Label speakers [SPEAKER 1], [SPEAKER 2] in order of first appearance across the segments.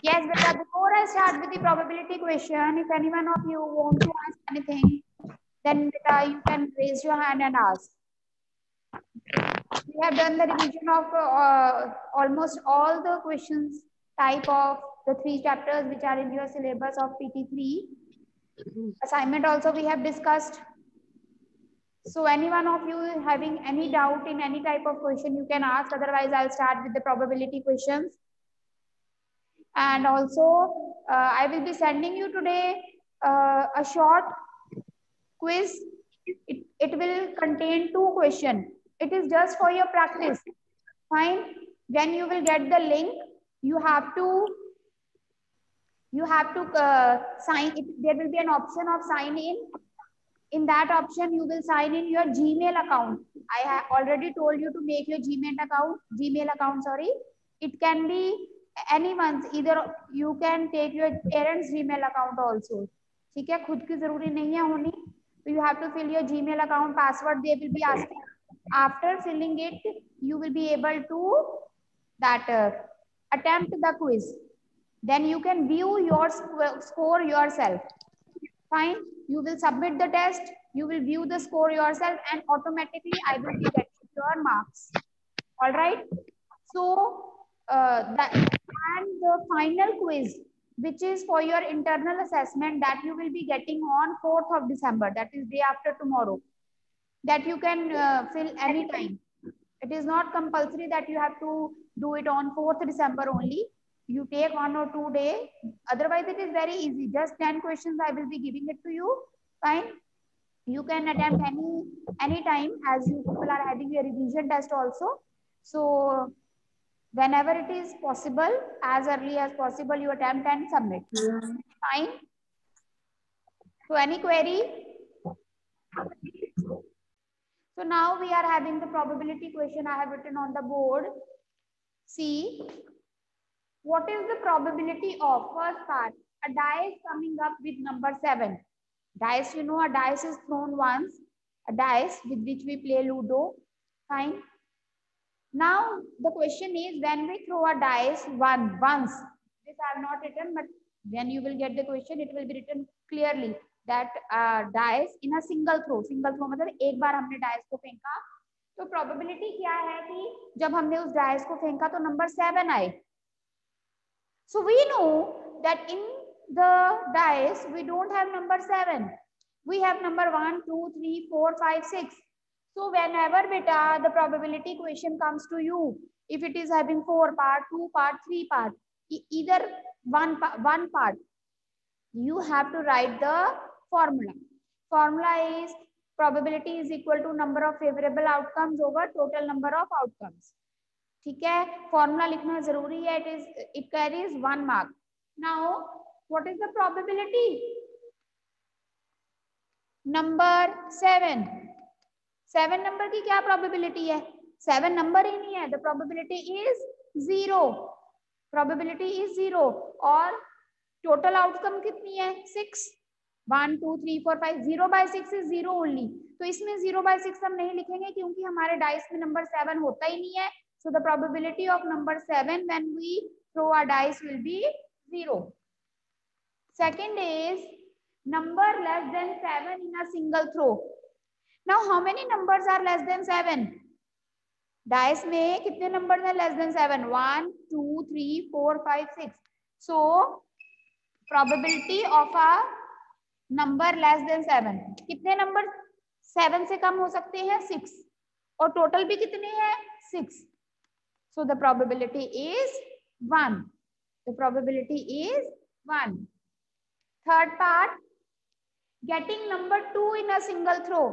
[SPEAKER 1] Yes, beta. Before I start with the probability question, if any one of you want to ask anything, then beta, you can raise your hand and ask. We have done the revision of almost all the questions type of the 3 chapters which are in your syllabus of PT3. Assignment also we have discussed. So any one of you having any doubt in any type of question, you can ask. Otherwise, I'll start with the probability questions. And also, I will be sending you today a short quiz. It will contain 2 questions. It is just for your practice. Fine. When you will get the link, you have to sign it. There will be an option of sign in. In that option, you will sign in your Gmail account. I have already told you to make your Gmail account. Sorry, it can be anyone's. Either you can take your parents' Gmail account also. ठीक है, खुद की जरूरी नहीं है होनी. So you have to fill your Gmail account password. They will be asking. After filling it, you will be able to attempt the quiz. Then you can view your score yourself. Fine. You will submit the test. You will view the score yourself, and automatically I will be getting your marks. All right. So and the final quiz, which is for your internal assessment, that you will be getting on 4th of December. That is day after tomorrow. That you can fill anytime. It is not compulsory that you have to do it on 4th December only. You take 1 or 2 days. Otherwise, it is very easy. Just 10 questions I will be giving it to you. Fine. You can attempt any time, as you people are having a revision test also. So whenever it is possible, as early as possible, you attempt and submit. Fine. So any query? So now we are having the probability question I have written on the board. See, what is the probability of, first part, a dice coming up with number 7. Dice, you know, a dice is thrown once, a dice with which we play Ludo. Fine. Now the question is, when we throw a dice once, this I have not written, but when you will get the question, it will be written clearly that dice in a single throw मतलब एक बार हमने dice को फेंका, तो probability क्या है कि जब हमने उस dice को फेंका तो number 7 आए. So we know that in the dice we don't have number 7. We have number 1, 2, 3, 4, 5, 6. So whenever beta the probability question comes to you, if it is having 4 part, 2 part, 3 part, either one part, you have to write the formula. Formula is probability is equal to number of favorable outcomes over total number of outcomes. ठीक है, formula लिखना जरूरी है. It carries 1 mark. Now what is the probability? Number 7. 7 number की क्या probability है? 7 number ही नहीं है. The probability is 0. Probability is 0. और total outcome कितनी है? 6. 1, 2, 3, 4, 5. 0 by 6 is 0 only. तो इसमें 0 by 6 हम नहीं लिखेंगे क्योंकि हमारे डाइस में नंबर 7 होता ही नहीं है. So the probability of number 7 when we throw a dice will be 0. Second is number less than 7 in a single throw. Now how many numbers are less than 7? Dice में कितने numbers हैं less than 7? 1, 2, 3, 4, 5, 6. So probability of a number less than 7. कितने number 7 से कम हो सकते हैं? 6. और total भी कितने हैं? 6. So the probability is 1. The probability is 1. Third part, getting number 2 in a single throw.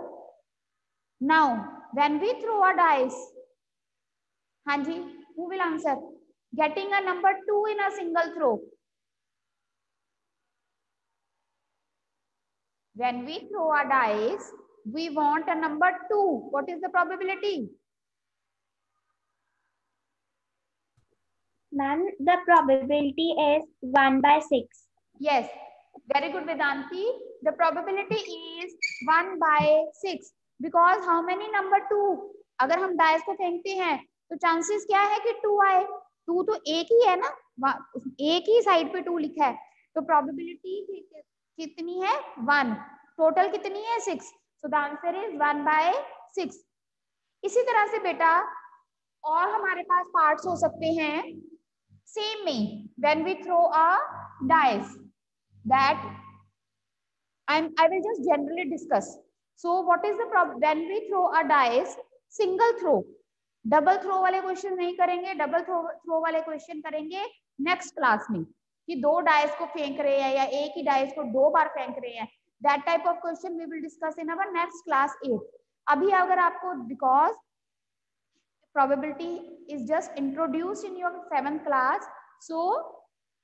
[SPEAKER 1] Now, when we throw a dice, Hanji, who will answer? Getting a number 2 in a single throw. When we throw a dice, we want a number 2. What is the probability?
[SPEAKER 2] Ma'am, the probability is 1 by 6.
[SPEAKER 1] Yes, very good Vedanti. The probability is 1 by 6. Because how many number 2? अगर हम dice को फेंकते हैं तो chances क्या है कि 2 आए. 2 तो एक ही है ना, एक ही साइड पे 2 लिखा है, तो प्रोबेबिलिटी कितनी है 1, टोटल कितनी है 6, सो द आंसर इज 1/6। इसी तरह से बेटा और हमारे पास पार्ट्स हो सकते हैं सेम में, when we throw a dice, that I will just generally discuss. So what is the problem when we throw a dice? Single throw, double throw वाले क्वेश्चन नहीं करेंगे, डबल थ्रो वाले क्वेश्चन करेंगे next class में, कि 2 dice को फेंक रहे हैं या एक ही डाइस को 2 बार फेंक रहे हैं, that type of question we will discuss in our next class 8। अभी अगर आपको, because probability is just introduced in your 7th class, so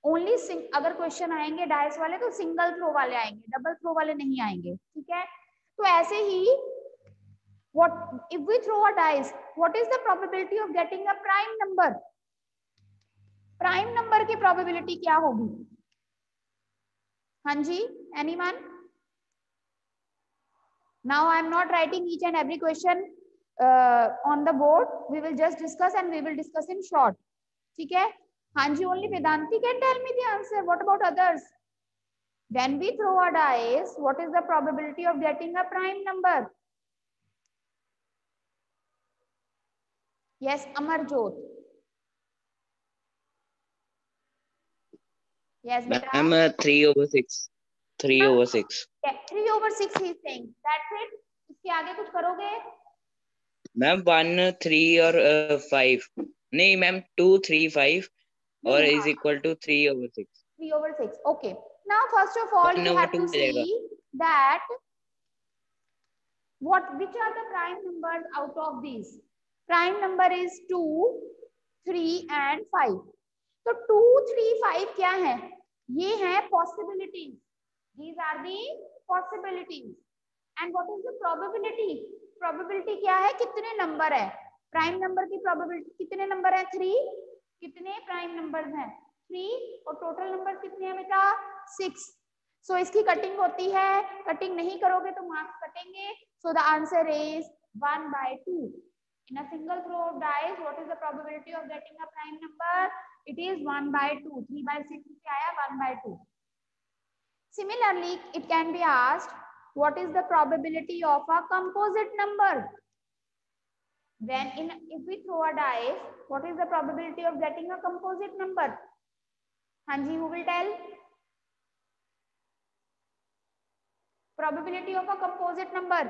[SPEAKER 1] only अगर क्वेश्चन आएंगे डाइस वाले तो सिंगल थ्रो वाले आएंगे, डबल थ्रो वाले नहीं आएंगे, ठीक है। तो ऐसे ही what if we throw a dice, what is the probability of getting a prime number? Prime number की प्रोबेबिलिटी क्या होगी? हाँ जी, anyone? Now I am not writing each and every question on the board, we will just discuss and we will discuss in short, ठीक है। हाँ जी, only Vedanti can tell me the answer. What about others? When we throw a dice, what is the probability of getting a prime number? Yes, Amarjot. Yes, beta.
[SPEAKER 3] Ma'am, 3/6. 3/6.
[SPEAKER 1] Yeah, 3/6 he is saying. That's it. इसके आगे कुछ करोगे?
[SPEAKER 3] Ma'am 1, 3 और 5 नहीं ma'am 2, 3, 5 और is equal to 3/6।
[SPEAKER 1] 3/6. Okay. Now, first of all, you have to see that which are the prime numbers out of these. Prime number is 2, 3 and 5. तो 2, 3, 5 क्या है? ये है possibilities. These are the possibilities. And what is the probability? Probability क्या है? कितने number है? Prime number की प्रोबेबिलिटी कितने नंबर है? 3। कितने प्राइम नंबर्स हैं? 3 और टोटल नंबर कितने हैं बेटा? 6। सो इसकी कटिंग होती है, कटिंग नहीं करोगे तो मार्क्स कटेंगे। सो the answer is 1/2। In a single throw of dice, what is the probability of getting a prime number? It is 1/2. 3/6 से आया 1/2. Similarly, it can be asked, what is the probability of a composite number? If we throw a dice, what is the probability of getting a composite number? Hanji, who will tell? Probability of a composite number.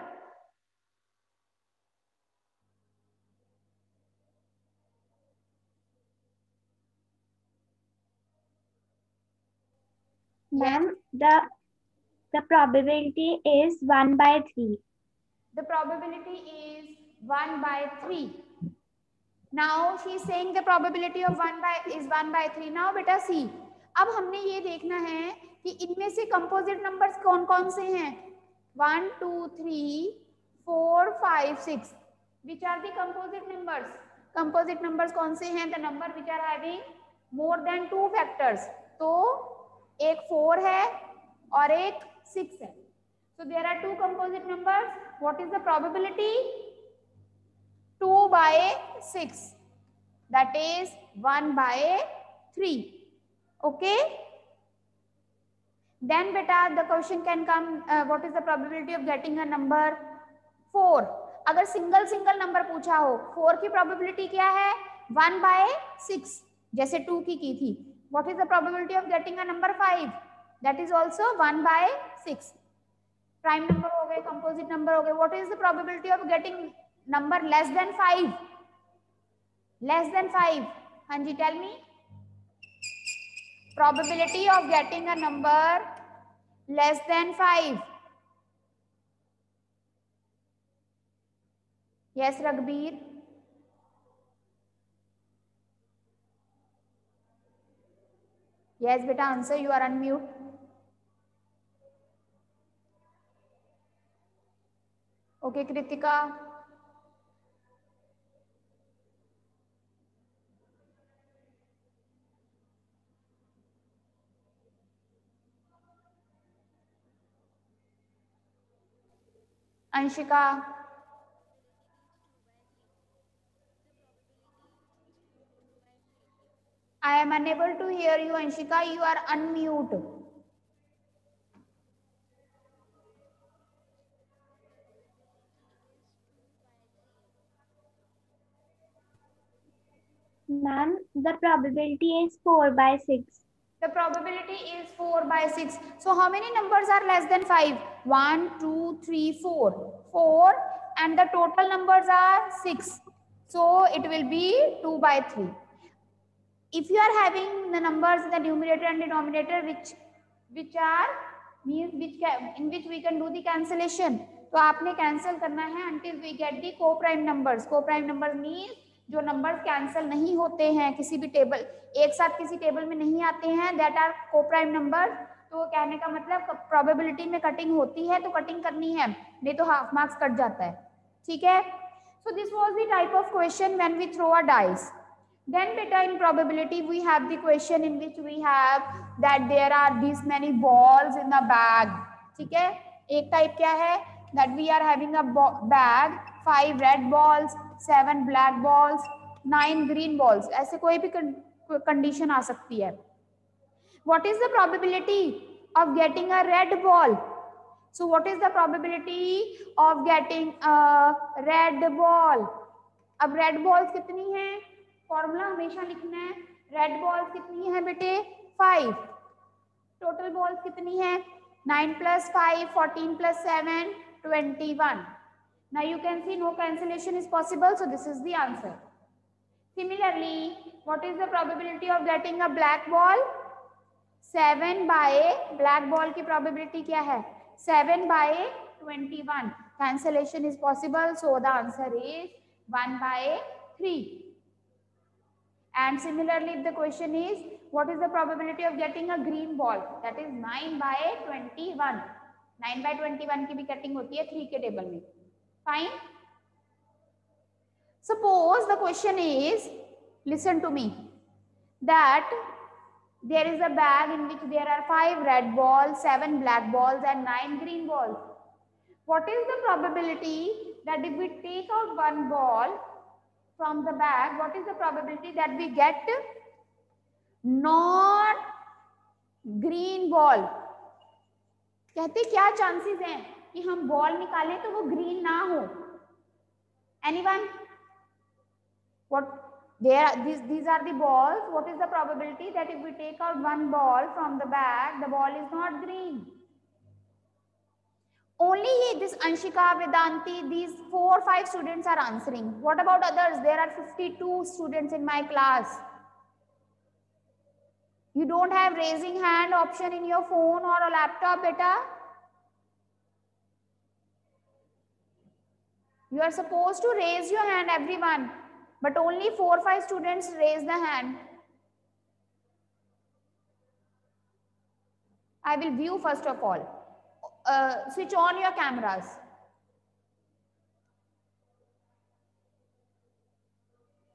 [SPEAKER 2] Ma'am, the probability is 1/3.
[SPEAKER 1] The probability is 1/3. Now she is saying the probability of 1/3. Now beta see, अब हमने ये देखना है कि इनमें से composite numbers कौन कौन से हैं? 1, 2, 3, 4, 5, 6. Which are the composite numbers? Composite numbers कौन से हैं? The number which are having more than 2 factors. तो एक 4 है और एक 6 है. So there are 2 composite numbers. What is the probability? 2/6. That is 1/3. Okay. Then beta the question can come, what is the probability of getting a number 4? अगर single number पूछा हो, 4 की प्रोबेबिलिटी क्या है? 1/6, जैसे 2 की थी. What is the probability of getting a number 5? That is also 1/6. Prime number हो गए, कंपोजिट नंबर हो गए. What is the probability of getting number less than 5? Less than 5. Hanji, tell me. Probability of getting a number less than 5. Yes, Raghbir. Yes, beta, answer. You are unmute. Okay, Kritika. Anshika. I am unable to hear you, Anshika. You are unmute.
[SPEAKER 2] Ma'am, the probability is 4 by 6.
[SPEAKER 1] The probability is 4 by 6. So how many numbers are less than 5? 1, 2, 3, 4. 4 and the total numbers are 6. So it will be 2 by 3. If you are having the numbers in the numerator and denominator which are means in which we can do the cancellation, तो आपने cancel करना है until we get the co-prime numbers. Co-prime numbers means जो numbers cancel नहीं होते हैं किसी भी टेबल एक साथ किसी टेबल में नहीं आते हैं दैट आर को-प्राइम नंबर. तो कहने का मतलब प्रोबेबिलिटी में कटिंग होती है तो कटिंग करनी है नहीं तो हाफ मार्क्स कट जाता है. ठीक है. So this was the type of question when we throw a dice. Then beta in probability we have the question in which we have that there are these many balls in the bag. ठीक है. एक type क्या है that we are having a bag, 5 red balls, 7 black balls, 9 green balls. ऐसे कोई भी condition आ सकती है. What is the probability of getting a red ball? So what is the probability of getting a red ball? अब red balls कितनी है? Formula हमेशा लिखना है. रेड बॉल्स कितनी है बेटे? 5. टोटल बॉल्स कितनी है? 9 plus 5, 14 plus 7, 21. Now you can see no cancellation is possible, so this is the answer. Similarly, what is the probability of getting a black ball? 7 by black ball की probability क्या है? 7 by 21. Cancellation is possible, so the answer is 1 by 3. And similarly, if the question is, what is the probability of getting a green ball? That is 9 by 21. 9 by 21 की भी cutting होती है 3 के table में. Fine. Suppose the question is, listen to me, that there is a bag in which there are 5 red balls, 7 black balls and 9 green balls. What is the probability that if we take out one ball from the bag, what is the probability that we get not green ball? कहते क्या chances हैं कि हम ball निकालें तो वो green ना हो? Anyone? What these are the balls. What is the probability that if we take out one ball from the bag, the ball is not green? Only this Anshika, Vedanti, these 4 or 5 students are answering. What about others? There are 52 students in my class. You don't have raising hand option in your phone or a laptop, beta? You are supposed to raise your hand, everyone. But only 4 or 5 students raise the hand. I will view first of all. Switch on your cameras.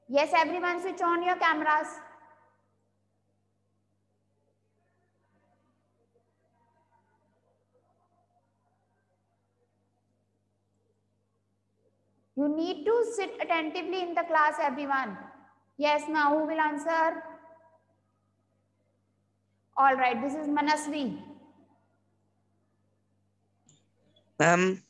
[SPEAKER 1] Yes, everyone, switch on your cameras. You need to sit attentively in the class, everyone. Yes, now who will answer? All right, this is Manasvi.
[SPEAKER 4] Ma'am,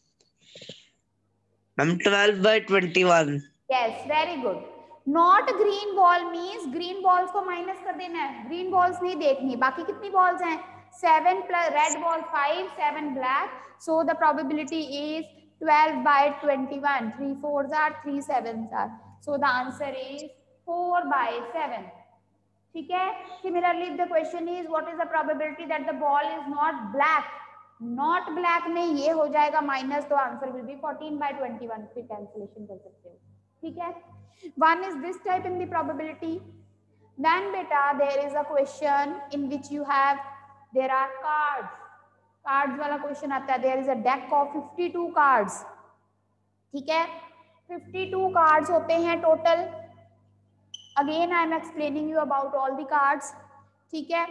[SPEAKER 4] 12 by 21.
[SPEAKER 1] Yes, very good. Not green ball means green balls को minus कर देना है. Green balls नहीं देखनी. बाकी कितनी balls हैं? 7 plus red ball 5, 7 black. So the probability is 12 by 21. 3 4s are, 3 7s are. So the answer is 4 by 7. ठीक है. Similarly, if the question is what is the probability that the ball is not black? Not black में ये हो जाएगा minus, तो answer will be 14 by 21. फिर cancellation कर सकते हो. ठीक है. One is this type in the probability. Then beta, there is a question in which you have, there are cards. Cards वाला question आता है. There is a deck of 52 cards. ठीक है. 52 cards होते हैं total. Again, I am explaining you about all the cards. ठीक है.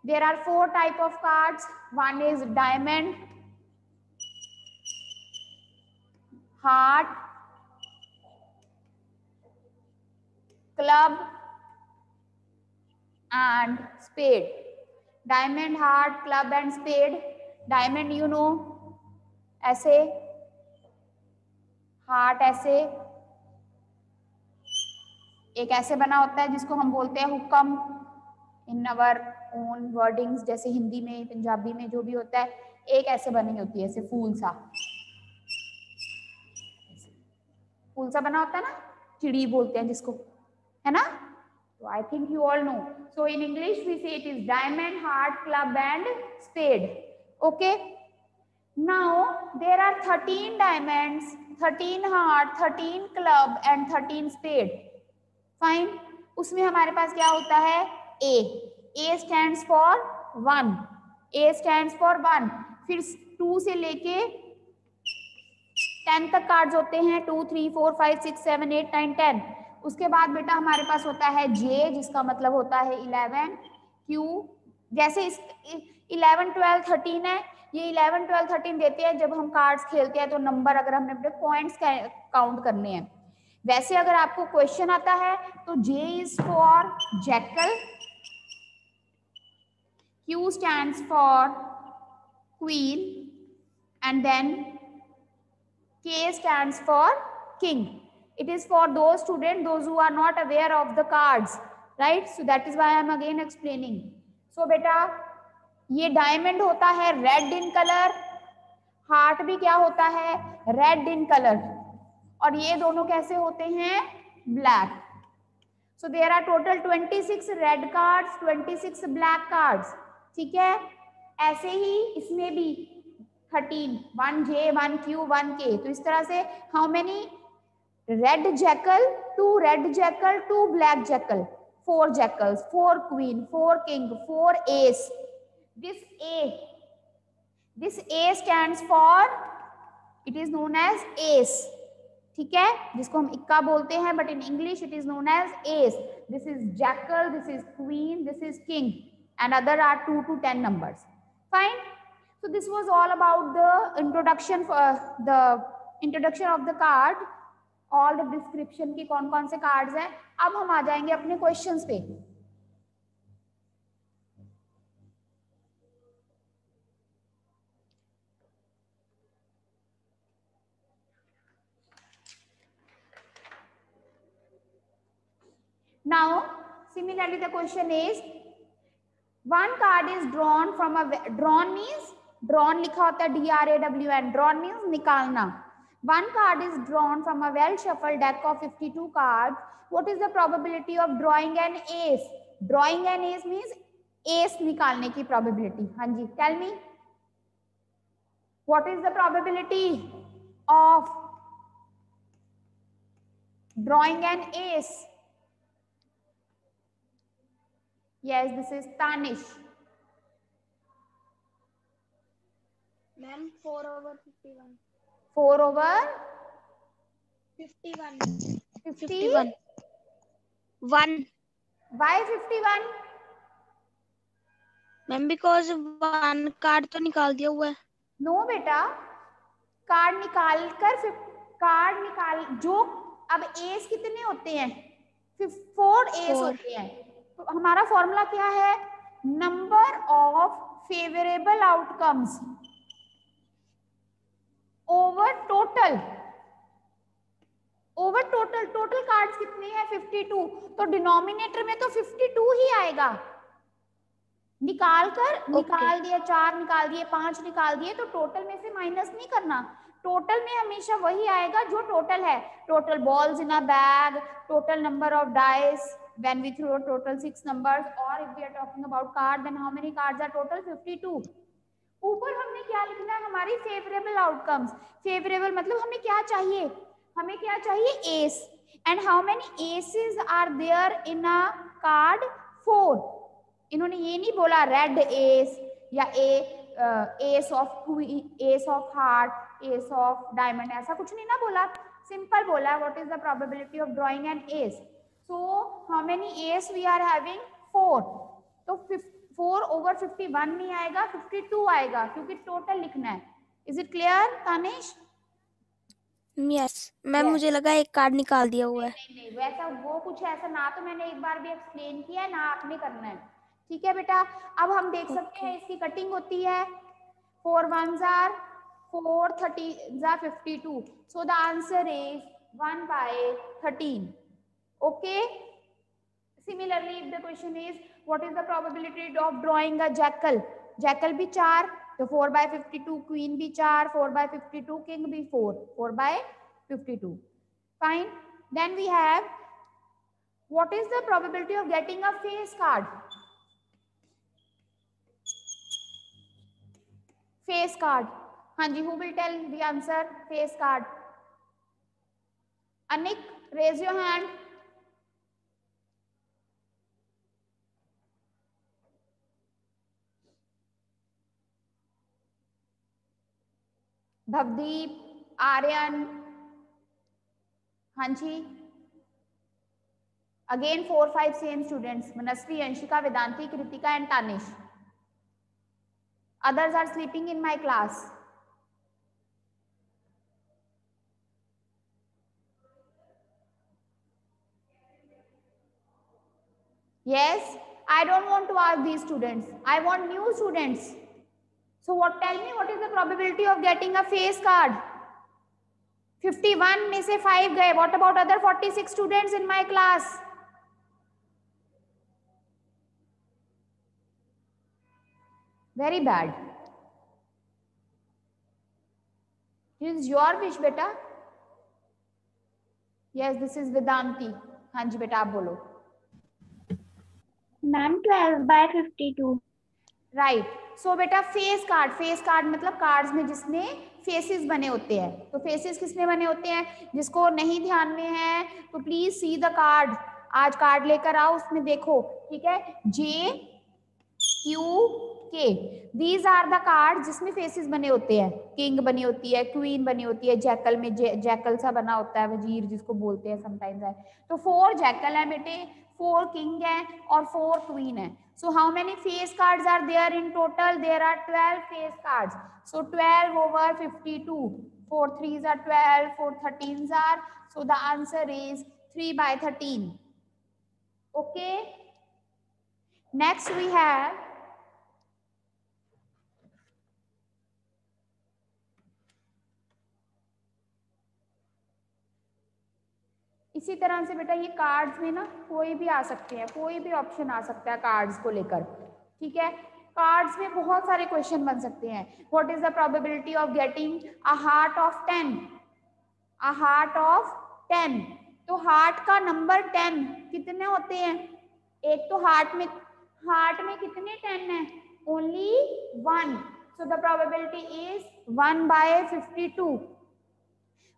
[SPEAKER 1] There are 4 type of cards. One is diamond, heart, club, and spade. Diamond, heart, club and spade. Diamond you know ऐसे, heart ऐसे, एक ऐसे बना होता है जिसको हम बोलते हैं हुक्म इन अवर ओन वर्डिंग्स, जैसे हिंदी में पंजाबी में जो भी होता है, एक ऐसे बनी होती है ऐसे फूल सा, फूल सा बना होता है ना, चिड़ी बोलते हैं जिसको, है ना? तो I think you all know. So in English we say it is diamond, heart, club and spade. Okay, now there are 13 diamonds, 13 heart, 13 club and 13 spade. Fine. उसमें हमारे पास क्या होता है? A stands for 1, A stands for 1. फिर 2 से लेके 10 तक कार्ड्स होते हैं, 2 3 4 5 6 7 8 9 10. उसके बाद बेटा हमारे पास होता है जे, जिसका मतलब होता है 11. क्यू, जैसे इस 11 12 13 है, ये 11 12 13 देते हैं जब हम कार्ड्स खेलते हैं, तो नंबर अगर हमने अपने पॉइंट्स काउंट करने हैं. वैसे अगर आपको क्वेश्चन आता है तो J is for jackal, Q stands for queen and then K stands for king. It is for those students, those who are not aware of the cards, right? So that is why I am again explaining. So बेटा ये diamond होता है red in color, heart भी क्या होता है? red in color. और ये दोनों कैसे होते हैं? black. So there are total 26 red cards, 26 black cards. ठीक है? ऐसे ही इसमें भी 13, 1 J, 1 Q, 1 K. तो इस तरह से how many red jackal, 2 red jackal, 2 black jackal, 4 jackals, 4 queen, 4 king, 4 ace. This A stands for, it is known as ace. ठीक है, जिसको हम इक्का बोलते हैं, but in English it is known as ace. This is jackal, this is queen, this is king, and other are 2 to 10 numbers. Fine. So this was all about the introduction of the card, all the description की कौन-कौन से cards हैं. अब हम आ जाएंगे अपने questions पे. Now, similarly the question is, one card is drawn from a, drawn means, drawn लिखा होता है DRAWN, drawn means निकालना. One card is drawn from a well shuffled deck of 52 cards. What is the probability of drawing an ace? Drawing an ace means ace निकालने की probability. हाँ जी, tell me. What is the probability of drawing an ace? Yes, this is Tanish.
[SPEAKER 2] Ma'am, 4/51.
[SPEAKER 1] 4/51.
[SPEAKER 2] 51. 1.
[SPEAKER 1] Why 51?
[SPEAKER 2] Ma'am, because 1 card तो निकाल दिया हुआ है.
[SPEAKER 1] No बेटा, card निकाल कर, कार्ड निकाल जो, अब एस कितने होते हैं? 4 एस होते हैं. तो हमारा फॉर्मूला क्या है? Number of favourable outcomes over total. Over total, total cards कितने हैं? 52. तो डिनोमिनेटर में तो 52 ही आएगा. निकाल कर, निकाल दिया 4, निकाल दिए 5, निकाल दिए, तो टोटल में से माइनस नहीं करना. टोटल में हमेशा वही आएगा जो टोटल है. Total balls in a bag, total number of dice when we throw total 6 numbers, or if we are talking about card, then how many cards are total? 52. ऊपर हमने क्या लिखना है? हमारी फेवरेबल आउटकम्स. फेवरेबल मतलब हमें क्या चाहिए? हमें क्या चाहिए? Ace. And how many aces are there in a card? 4. इन्होंने ये नहीं बोला रेड एस या ace of queen, ace of heart, ace of diamond, ऐसा कुछ नहीं ना बोला. सिंपल बोला what is the probability of drawing an ace. So how many ace we are having? 4. तो 4/51 नहीं आएगा, 52 आएगा, क्योंकि टोटल लिखना है. Is it clear, Tanish?
[SPEAKER 2] Yes ma'am,
[SPEAKER 1] Yes.
[SPEAKER 2] मुझे लगा एक कार्ड निकाल दिया हुआ है।
[SPEAKER 1] नहीं वैसा वो कुछ ऐसा ना तो मैंने एक बार भी एक्सप्लेन किया है ना आपने करना है। ठीक है बेटा, अब हम देख सकते हैं इसकी कटिंग होती है। 4 1s are 4, 30 are 52. So the answer is 1/13. Okay. Similarly, if the question is what is the probability of drawing a jackal? Jackal भी 4, तो 4/52, queen भी 4, 4/52, king भी 4, 4/52. Fine. Then we have what is the probability of getting a face card? Face card. हाँ जी, who will tell the answer? Face card. Anik, raise your hand. Bhavdeep, Aryan, हाँ जी। Again 4, 5 same students. Manasvi, Anshika, Vedanti, Kritika and Tanish. Others are sleeping in my class. Yes, I don't want to ask these students. I want new students. So tell me what is the probability of getting a face card? 51 में से 5 गए. What about other 46 students in my class? Very bad. This is your wish, beta. Yes, this is Vedanti. हाँ जी बेटा आप बोलो.
[SPEAKER 2] Ma'am 12/52.
[SPEAKER 1] Right. सो बेटा face card मतलब cards में जिसमें फेसेस बने होते हैं. तो फेसेस किसमें बने होते हैं? जिसको नहीं ध्यान में है तो प्लीज सी द कार्ड. आज कार्ड लेकर आओ, उसमें देखो. ठीक है, JQK, these are the card जिसमें फेसेस बने होते हैं. किंग बनी होती है, क्वीन बनी होती है, जैकल में जैकल सा बना होता है, वजीर जिसको बोलते हैं समटाइम्स है. तो 4 जैकल है बेटे, 4 किंग है और 4 क्वीन है. So how many face cards are there in total? There are 12 face cards. So 12 over 52. 4 3s are 12, 4 13s are. So the answer is 3/13. Okay. Next we have इसी तरह से बेटा ये कार्ड्स में ना कोई भी आ सकते हैं, कोई भी ऑप्शन आ सकता है कार्ड्स को लेकर. ठीक है, कार्ड्स में बहुत सारे क्वेश्चन बन सकते हैं. What is the probability of getting a heart of 10? A heart of 10. तो हार्ट का नंबर 10 कितने होते हैं? एक तो हार्ट में कितने 10 है? Only 1. So the probability is 1/52.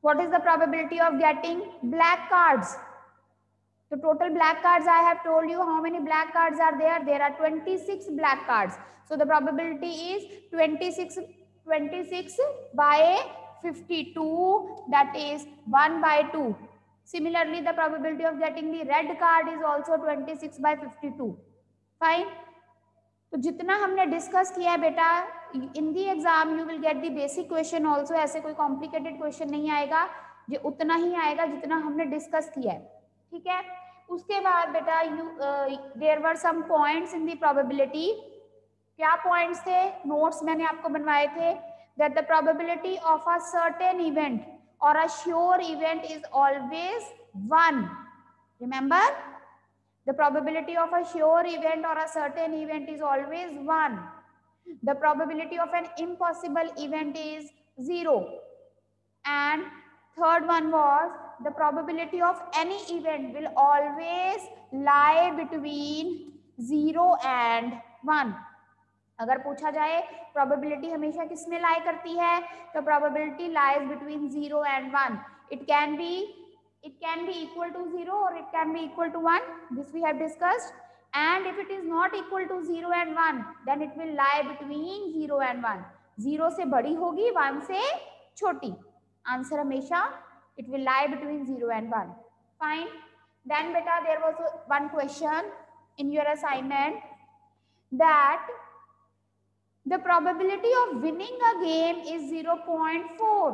[SPEAKER 1] What is the probability of getting black cards? The total black cards I have told you. How many black cards are there? There are 26 black cards. So the probability is 26 by 52. That is 1/2. Similarly, the probability of getting the red card is also 26/52. Fine. तो जितना हमने discuss किया है बेटा, in the exam you will get the basic question also. ऐसे कोई complicated question नहीं आएगा, जो उतना ही आएगा जितना हमने डिस्कस किया है. ठीक है, उसके बाद बेटा there were some points in the probability. क्या पॉइंट्स थे? नोट्स मैंने आपको बनवाए थे. That the probability of a certain event और a sure event is always 1. Remember, the probability of a sure event or a certain event is always 1. The probability of an impossible event is 0. And third one was the probability of any event will always lie between 0 and 1. अगर पूछा जाए probability हमेशा किस में lie करती है, तो probability lies between 0 and 1. It can be equal to 0 or it can be equal to 1. This we have discussed. And if it is not equal to 0 and 1, then it will lie between 0 and 1. 0 से बड़ी होगी, 1 से छोटी. Answer हमेशा it will lie between 0 and 1. Fine. Then beta there was one question in your assignment that the probability of winning a game is 0.4.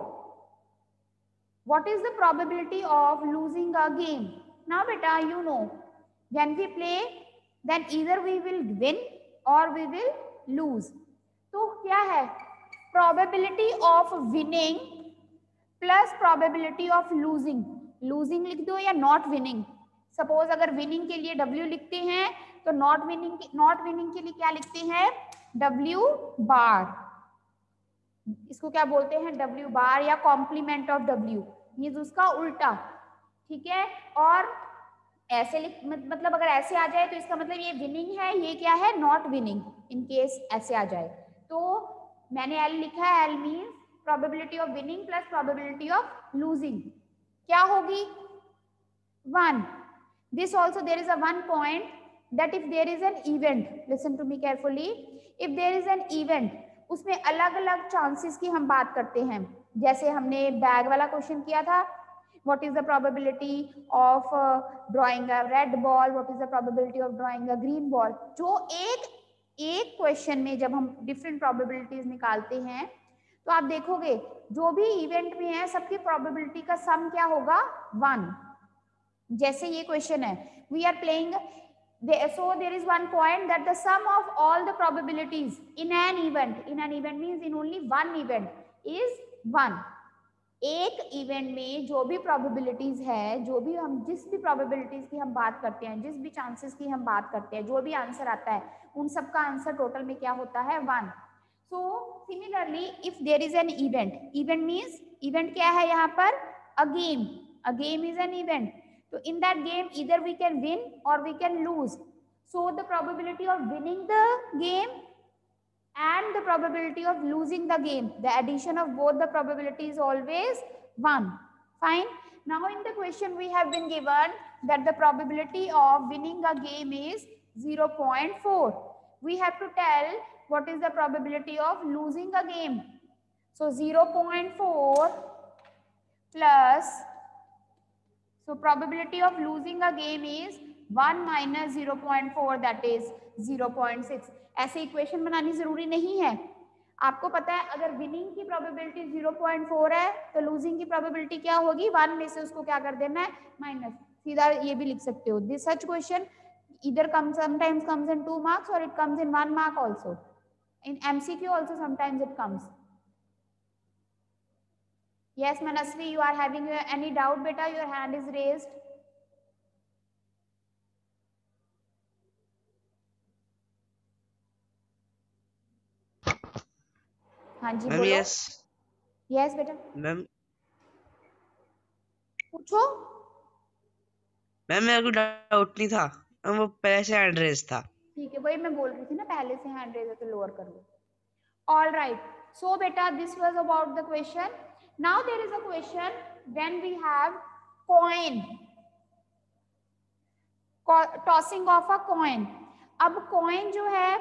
[SPEAKER 1] What is the probability of losing a game? Now beta, you know, when we play, then either we will win or we will lose. तो क्या है? Probability of winning plus probability of losing. Losing लिख दो या not winning. Suppose अगर winning के लिए W लिखते हैं तो not winning के लिए क्या लिखते हैं? W bar. इसको क्या बोलते हैं? W बार या कॉम्प्लीमेंट ऑफ W, ये उसका उल्टा, ठीक है। और ऐसे मतलब अगर ऐसे आ जाए तो इसका मतलब ये विनिंग है, ये क्या है? नॉट विनिंग, इन केस ऐसे आ जाए तो मैंने L लिखा है। L means probability of winning plus probability of losing, क्या होगी? 1. This also there is a 1 point that if there is an event, listen to me carefully, if there is an event, उसमें अलग अलग chances की हम बात करते हैं। जैसे हमने बैग वाला क्वेश्चन किया था, what is the probability of drawing a red ball, what is the probability of drawing a green ball. जो एक क्वेश्चन में जब हम डिफरेंट प्रोबेबिलिटीज निकालते हैं तो आप देखोगे जो भी इवेंट में है सबकी प्रोबेबिलिटी का सम क्या होगा? 1। जैसे ये क्वेश्चन है, we are playing, so there is one point that the sum of all the probabilities in an event means in only one event is 1. एक इवेंट में जो भी प्रोबेबिलिटीज है, जो भी हम जिस भी प्रोबेबिलिटीज की हम बात करते हैं, जिस भी चांसेस की हम बात करते हैं, जो भी आंसर आता है उन सब का आंसर टोटल में क्या होता है? 1. So similarly if there is an event means, event क्या है यहाँ पर? A game is an event. So in that game, either we can win or we can lose. So the probability of winning the game and the probability of losing the game, the addition of both the probability is always 1. Fine. Now in the question we have been given that the probability of winning a game is 0.4. We have to tell what is the probability of losing a game. So 0.4 plus, so probability of losing a game is 1 minus 0.4, that is 0.6. ऐसे equation बनानी जरूरी नहीं है। आपको पता है अगर winning की प्रोबेबिलिटी 0.4 है तो लूजिंग की प्रोबेबिलिटी क्या होगी? 1 में से उसको क्या कर देना है? माइनस। सीधा ये भी लिख सकते हो, this such question either sometimes comes in 2 marks or it comes in 1 mark also. In MCQ also sometimes it comes. Yes, Manasvi, you are having any doubt, beta? Your hand is raised. हाँ जी बोलो।
[SPEAKER 4] Yes.
[SPEAKER 1] Yes बेटा।
[SPEAKER 4] Ma'am
[SPEAKER 1] पूछो।
[SPEAKER 4] Ma'am मेरे को doubt नहीं था, वो पहले से हैंड रेज था।
[SPEAKER 1] ठीक है, वही मैं बोल रही थी ना, पहले से हैंड रेज है तो लोअर कर लो। All right. So beta, this was about the question. Now there is a question when we have coin, tossing of a coin. अब coin जो है,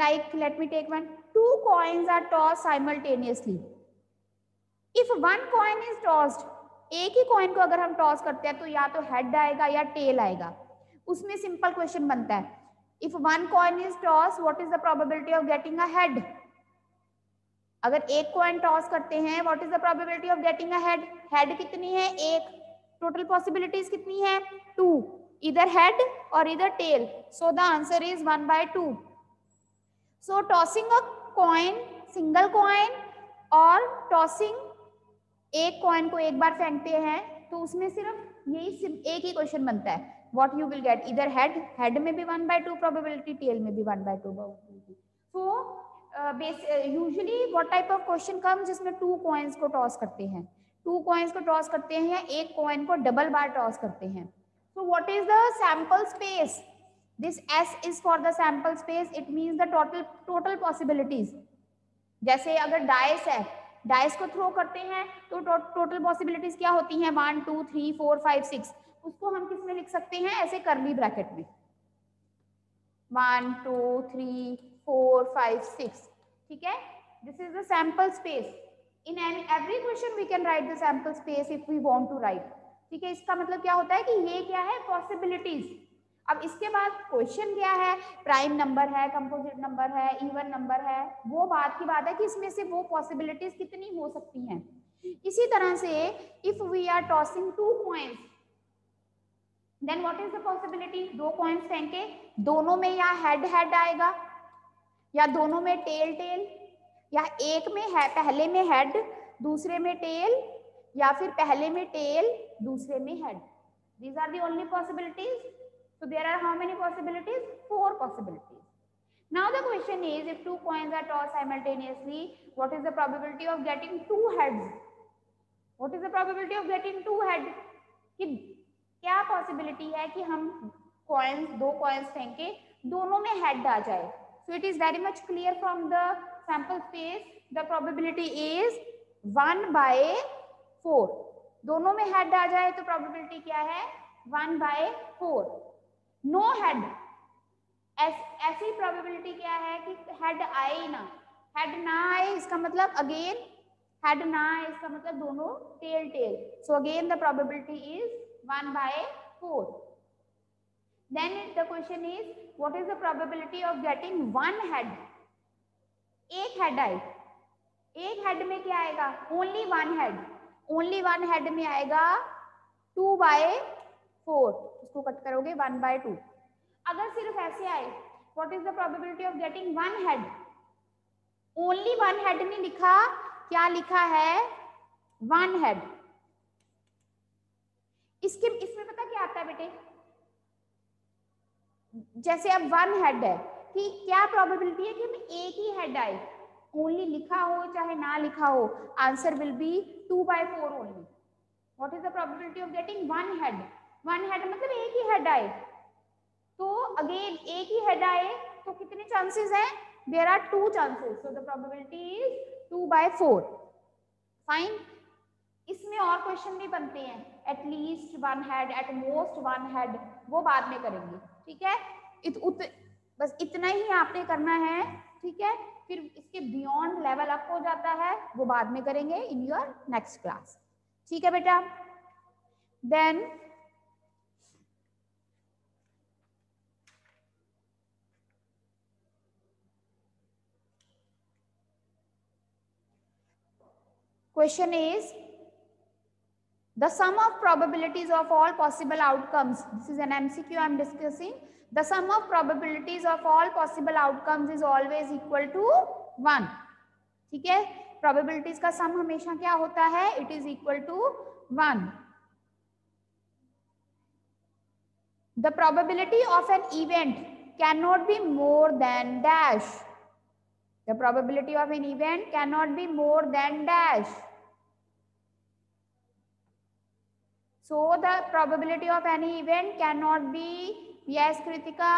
[SPEAKER 1] like let me take one, 2 coins are tossed simultaneously. If one coin is tossed, एक ही coin को अगर हम toss करते हैं तो या तो head आएगा या tail आएगा। उसमें simple question बनता है, if one coin is tossed, what is the probability of getting a head? अगर एक कॉइन टॉस करते हैं, what is the probability of getting a head? Head कितनी है? 1. टोटल पॉसिबिलिटीज कितनी है? 2. इधर हेड और इधर tail, so the answer is 1/2. So tossing a coin, single coin और टॉसिंग एक कॉइन को एक बार फेंकते हैं तो उसमें सिर्फ यही एक ही क्वेश्चन बनता है, व्हाट यू विल गेट, इधर हेड में भी 1/2 प्रोबेबिलिटी, टेल में भी 1/2 probability. So usually what type of question come जिसमें 2 कॉइन्स को टॉस करते हैं, 2 कॉइन्स को टॉस करते हैं या एक कॉइन को डबल बार टॉस करते हैं. So what is the sample space? This S is for the sample space, it means the total possibilities. जैसे अगर डाइस है, डाइस को थ्रो करते हैं तो टोटल पॉसिबिलिटीज क्या होती हैं? 1 2 3 4 5 6. उसको हम किस में लिख सकते हैं? ऐसे कर्ली ब्रैकेट में, 1 2 3 4 5 6. ठीक है, this is the sample space. In every question we can write the sample space if we want to write. ठीक है, इसका मतलब क्या होता है कि ये क्या है? पॉसिबिलिटीज. अब इसके बाद क्वेश्चन क्या है? प्राइम नंबर है, कंपोजिट नंबर है, इवन नंबर है, वो बात की बात है कि इसमें से वो पॉसिबिलिटीज कितनी हो सकती हैं. इसी तरह से if we are tossing 2 coins, then what is the possibility? 2 coins फेंके, दोनों में या हेड हेड आएगा या दोनों में टेल टेल, या एक में है पहले में हेड दूसरे में टेल, या फिर पहले में टेल दूसरे में head. These are the only possibilities. So there are how many possibilities? 4 possibilities. Now the question is, if 2 coins are tossed simultaneously, what is the probability of getting 2 heads? What is the probability of getting 2 heads? कि क्या possibility है कि हम coins 2 coins फेंके दोनों में head आ जाए? So it is very much clear from the sample space. The probability is 1/4. दोनों में हेड आ जाए तो प्रोबेबिलिटी क्या है? 1/4. नो हेड, ऐसी प्रोबेबिलिटी क्या है कि हेड आए ही ना. हेड ना आए इसका मतलब अगेन हेड ना आए इसका मतलब दोनों tail tail. So again the probability is 1/4. Then the question is what is the probability of getting 1 head? एक हेड आए, एक हेड में क्या आएगा? Only 1 head. ओनली 1 हेड में आएगा 2/4. उसको कट करोगे 1/2. अगर सिर्फ ऐसे आए, what is the probability of getting 1 head? Only 1 head नहीं लिखा, क्या लिखा है? 1 हेड. इसमें पता क्या आता है बेटे? जैसे अब 1 हेड है कि क्या प्रोबेबिलिटी है कि हमें एक ही हेड आए, ओनली लिखा हो चाहे ना लिखा हो, answer will be 2/4 only. What is the probability of getting 1 head? 1 head मतलब एक ही हेड आए. तो अगेन एक ही हेड आए तो कितने चांसेस हैं? There are 2 chances. So the probability is 2/4. Fine. इसमें और क्वेश्चन भी बनते हैं, at least 1 head, at most 1 head, वो बाद में करेंगे. ठीक है, बस इतना ही आपने करना है. ठीक है, फिर इसके बियॉन्ड लेवल अप हो जाता है, वो बाद में करेंगे इन योर नेक्स्ट क्लास. ठीक है बेटा. देन question is the sum of probabilities of all possible outcomes. This is an MCQ I am discussing. The sum of probabilities of all possible outcomes is always equal to 1. ठीक है, probabilities का sum हमेशा क्या होता है? It is equal to 1. The probability of an event cannot be more than dash. The probability of an event cannot be more than dash. So the probability of any event cannot be, yes Kritika,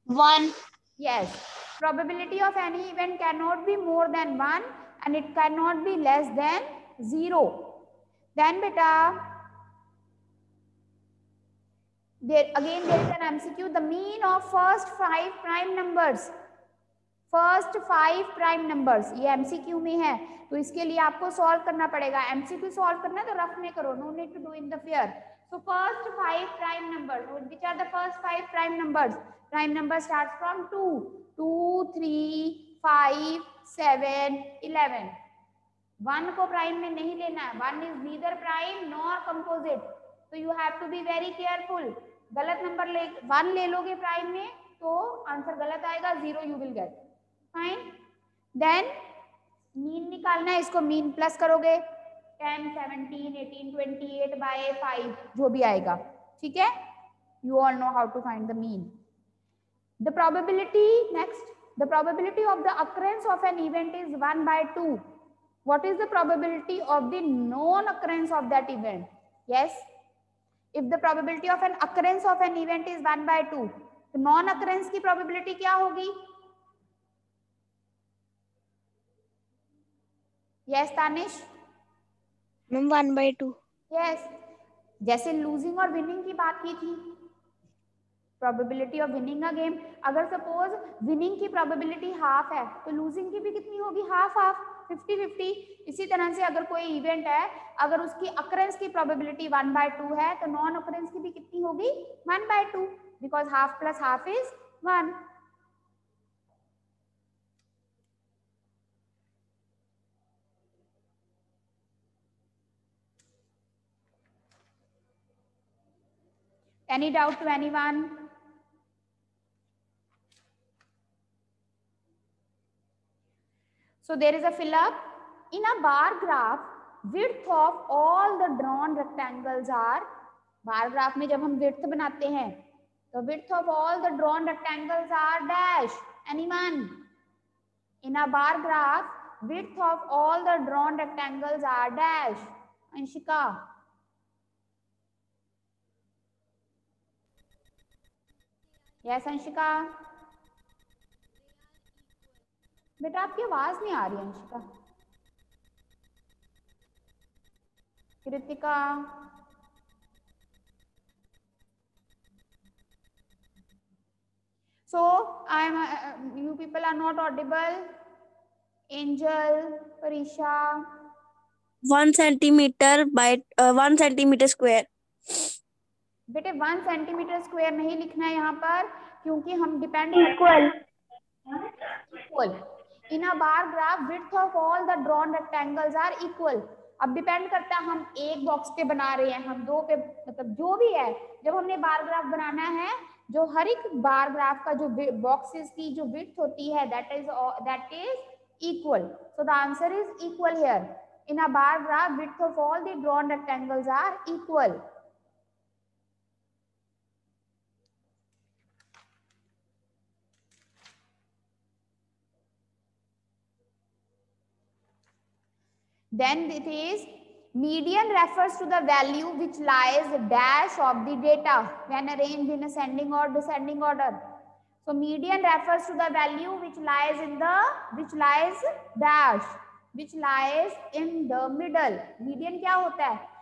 [SPEAKER 2] 1.
[SPEAKER 1] Yes, probability of any event cannot be more than 1 and it cannot be less than 0. Then beta, there is an MCQ. The mean of first 5 prime numbers. First 5 prime numbers, ये MCQ में है तो इसके लिए आपको solve करना पड़ेगा. MCQ solve करना है तो रफ में करो, no need to do in the fair. So first 5 prime numbers, which are the first 5 prime numbers? Prime number starts from 2, 2, 3, 5, 7, 11. 1 को प्राइम में नहीं लेना है. 1 is neither prime nor composite, तो you have to be very careful. गलत number 1 ले लोगे prime में तो आंसर गलत आएगा, 0 you will get. Fine. Then mean निकालना है, इसको मीन प्लस करोगे 10, 17, 18, 28/5 जो भी आएगा. ठीक है, you all know how to find the mean. The probability next, the probability of the occurrence of an event is 1/2. What is the probability of the non occurrence of that event? Yes, if the probability of an occurrence of an event is 1/2, तो non occurrence की probability क्या होगी? Yes Tanish.
[SPEAKER 2] 1/2.
[SPEAKER 1] Yes, जैसे losing और winning की बात की थी, probability of winning a game. अगर सपोज विनिंग की प्रोबेबिलिटी हाफ है तो लूजिंग की भी कितनी होगी? Half half, 50-50. इसी तरह से अगर कोई इवेंट है, अगर उसकी अकरेंस की प्रोबेबिलिटी 1/2 है तो नॉन अकरेंस की भी कितनी होगी? 1/2, because half plus half is 1. Any doubt to anyone? So there is a fill up. In a bar graph, width of all the drawn rectangles are, bar graph में जब हम width बनाते हैं तो width of all the drawn rectangles are dash. Anyone? In a bar graph, width of all the drawn rectangles are dash. Anshika? Yes, Anshika? बेटा आपकी आवाज नहीं आ रही Anshika. Kritika? So I am. You people are not audible. Angel, Parisha.
[SPEAKER 2] 1 centimeter by 1 centimeter square.
[SPEAKER 1] बेटे 1 centimetre square नहीं लिखना है यहाँ पर क्योंकि हम depend
[SPEAKER 2] Equal.
[SPEAKER 1] Equal. In a bar graph width of all the drawn rectangles are equal. अब depend करता है हम एक बॉक्स पे बना रहे हैं, हम दो पे, मतलब जो भी है. जब हमने बार ग्राफ बनाना है, जो हर एक बार ग्राफ का जो बॉक्सेस की जो विड्थ होती है that is equal. So the answer is equal here. In a bar graph width of all the drawn rectangles are equal. Then it is median refers to the value which lies dash of the data when arranged in ascending or descending order. So median refers to the value which lies in the dash, which lies in the middle. Median क्या होता है?